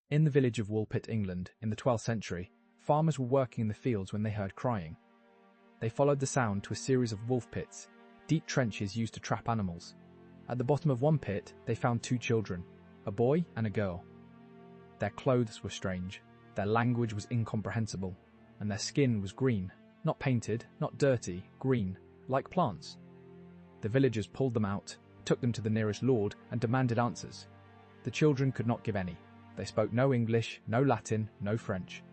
In the village of WOOLPIT, England, in the 12th century, farmers were working in the fields when they heard crying. They followed the sound to a series of wolf pits, deep trenches used to trap animals. At the bottom of one pit, they found two children, a boy and a girl. Their clothes were strange, their language was incomprehensible, and their skin was green, not painted, not dirty, green, like plants. The villagers pulled them out, took them to the nearest lord, and demanded answers. The children could not give any. They spoke no English, no Latin, no French,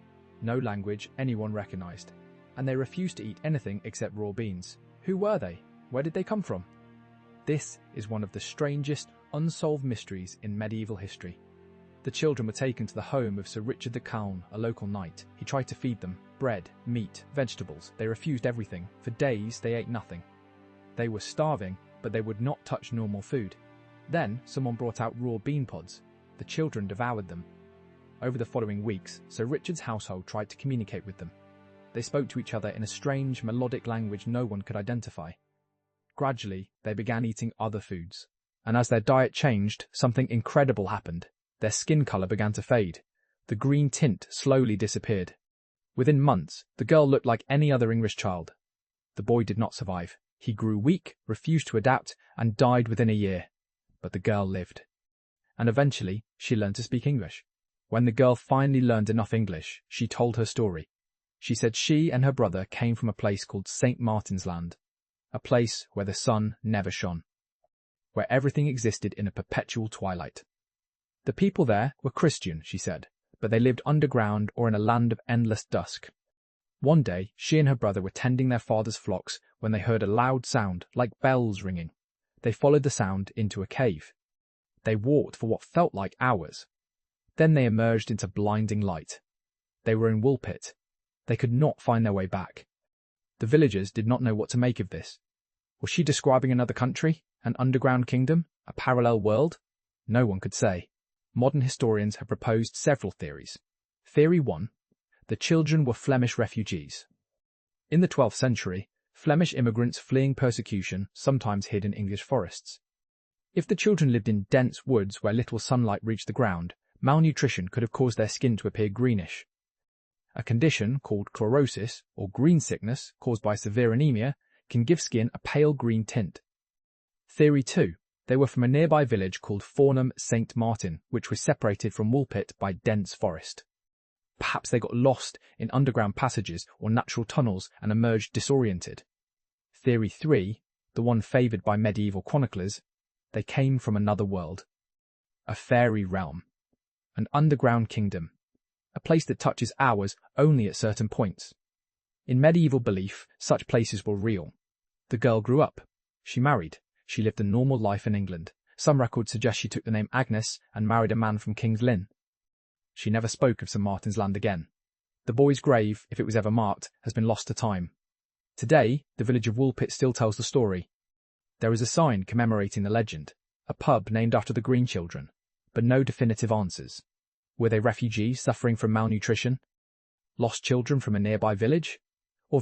no language anyone recognized, and they refused to eat anything except raw beans. Who were they? Where did they come from? This is one of the strangest, unsolved mysteries in medieval history. The children were taken to the home of Sir Richard de CALNE, a local knight. He tried to feed them bread, meat, vegetables. They refused everything. For days, they ate nothing. They were starving, but they would not touch normal food. Then, someone brought out raw bean pods. The children devoured them. Over the following weeks, Sir Richard's household tried to communicate with them. They spoke to each other in a strange, melodic language no one could identify. Gradually, they began eating other foods. And as their diet changed, something incredible happened. Their skin colour began to fade. The green tint slowly disappeared. Within months, the girl looked like any other English child. The boy did not survive. He grew weak, refused to adapt, and died within a year. But the girl lived. And eventually, she learned to speak English. When the girl finally learned enough English, she told her story. She said she and her brother came from a place called St. Martin's Land, a place where the sun never shone, where everything existed in a perpetual twilight. The people there were Christian, she said, but they lived underground or in a land of endless dusk. One day, she and her brother were tending their father's flocks when they heard a loud sound, like bells ringing. They followed the sound into a cave. They walked for what felt like hours. Then they emerged into blinding light. They were in WOOLPIT. They could not find their way back. The villagers did not know what to make of this. Was she describing another country, an underground kingdom, a parallel world? No one could say. Modern historians have proposed several theories. Theory 1. The children were Flemish refugees. In the 12th century, Flemish immigrants fleeing persecution sometimes hid in English forests. If the children lived in dense woods where little sunlight reached the ground, malnutrition could have caused their skin to appear greenish. A condition called chlorosis, or green sickness, caused by severe anemia, can give skin a pale green tint. Theory 2. They were from a nearby village called Fornham St. Martin, which was separated from WOOLPIT by dense forest. Perhaps they got lost in underground passages or natural tunnels and emerged disoriented. Theory 3, the one favoured by medieval chroniclers, they came from another world. A fairy realm. An underground kingdom. A place that touches ours only at certain points. In medieval belief, such places were real. The girl grew up. She married. She lived a normal life in England. Some records suggest she took the name Agnes and married a man from King's Lynn. She never spoke of St. Martin's Land again. The boy's grave, if it was ever marked, has been lost to time. Today, the village of WOOLPIT still tells the story. There is a sign commemorating the legend, a pub named after the Green children, but no definitive answers. Were they refugees suffering from malnutrition? Lost children from a nearby village? Or